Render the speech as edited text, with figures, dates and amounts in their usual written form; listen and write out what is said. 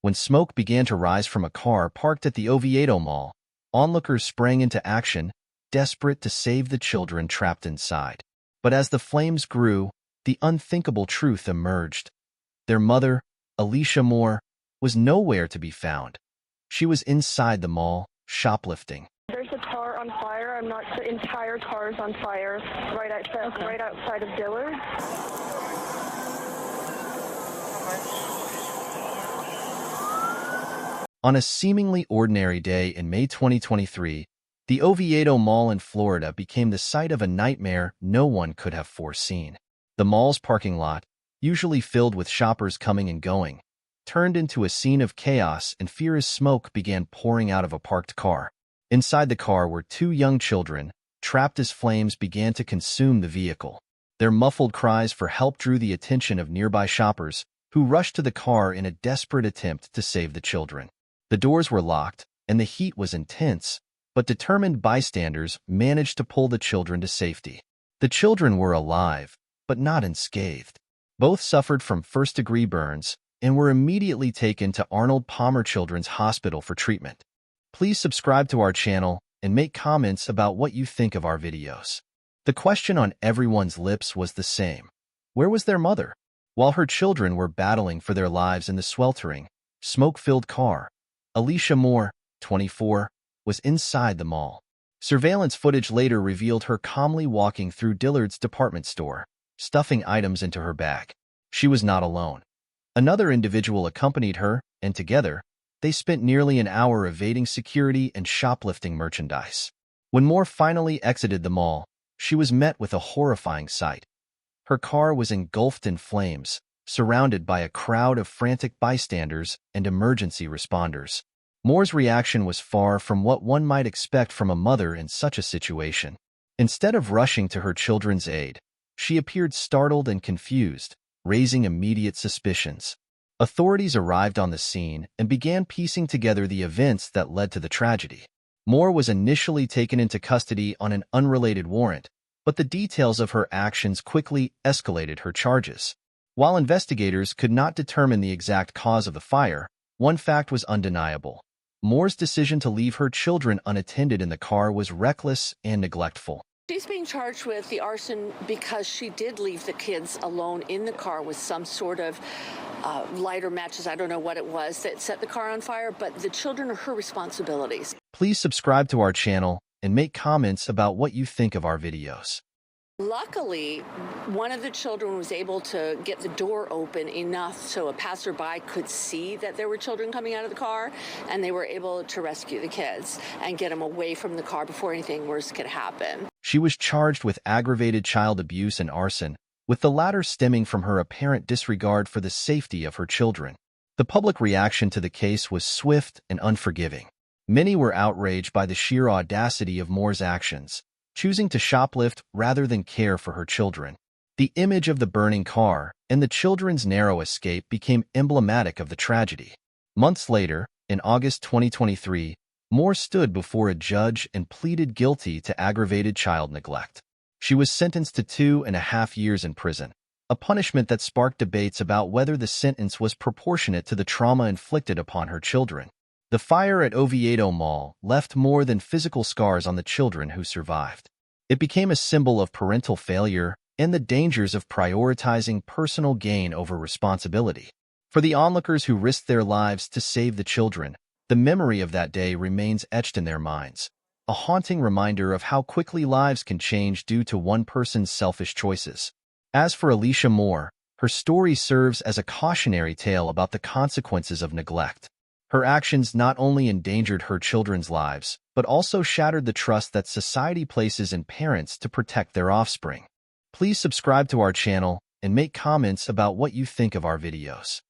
When smoke began to rise from a car parked at the Oviedo Mall, onlookers sprang into action, desperate to save the children trapped inside. But as the flames grew, the unthinkable truth emerged. Their mother, Alicia Moore, was nowhere to be found. She was inside the mall, shoplifting. There's a car on fire. I'm not sure. The entire car is on fire right outside of Dillard. On a seemingly ordinary day in May 2023, the Oviedo Mall in Florida became the site of a nightmare no one could have foreseen. The mall's parking lot, usually filled with shoppers coming and going, turned into a scene of chaos and fear as smoke began pouring out of a parked car. Inside the car were two young children, trapped as flames began to consume the vehicle. Their muffled cries for help drew the attention of nearby shoppers, who rushed to the car in a desperate attempt to save the children. The doors were locked, and the heat was intense, but determined bystanders managed to pull the children to safety. The children were alive, but not unscathed. Both suffered from first-degree burns and were immediately taken to Arnold Palmer Children's Hospital for treatment. Please subscribe to our channel and make comments about what you think of our videos. The question on everyone's lips was the same. Where was their mother? While her children were battling for their lives in the sweltering, smoke-filled car, Alicia Moore, 24, was inside the mall. Surveillance footage later revealed her calmly walking through Dillard's department store, stuffing items into her bag. She was not alone. Another individual accompanied her, and together, they spent nearly an hour evading security and shoplifting merchandise. When Moore finally exited the mall, she was met with a horrifying sight. Her car was engulfed in flames, surrounded by a crowd of frantic bystanders and emergency responders. Moore's reaction was far from what one might expect from a mother in such a situation. Instead of rushing to her children's aid, she appeared startled and confused, raising immediate suspicions. Authorities arrived on the scene and began piecing together the events that led to the tragedy. Moore was initially taken into custody on an unrelated warrant, but the details of her actions quickly escalated her charges. While investigators could not determine the exact cause of the fire, one fact was undeniable. Moore's decision to leave her children unattended in the car was reckless and neglectful. She's being charged with the arson because she did leave the kids alone in the car with some sort of lighter matches. I don't know what it was that set the car on fire, but the children are her responsibilities. Please subscribe to our channel and make comments about what you think of our videos. Luckily, one of the children was able to get the door open enough so a passerby could see that there were children coming out of the car, and they were able to rescue the kids and get them away from the car before anything worse could happen. She was charged with aggravated child abuse and arson, with the latter stemming from her apparent disregard for the safety of her children. The public reaction to the case was swift and unforgiving. Many were outraged by the sheer audacity of Moore's actions, choosing to shoplift rather than care for her children. The image of the burning car and the children's narrow escape became emblematic of the tragedy. Months later, in August 2023, Moore stood before a judge and pleaded guilty to aggravated child neglect. She was sentenced to 2.5 years in prison, a punishment that sparked debates about whether the sentence was proportionate to the trauma inflicted upon her children. The fire at Oviedo Mall left more than physical scars on the children who survived. It became a symbol of parental failure and the dangers of prioritizing personal gain over responsibility. For the onlookers who risked their lives to save the children, the memory of that day remains etched in their minds, a haunting reminder of how quickly lives can change due to one person's selfish choices. As for Alicia Moore, her story serves as a cautionary tale about the consequences of neglect. Her actions not only endangered her children's lives, but also shattered the trust that society places in parents to protect their offspring. Please subscribe to our channel and make comments about what you think of our videos.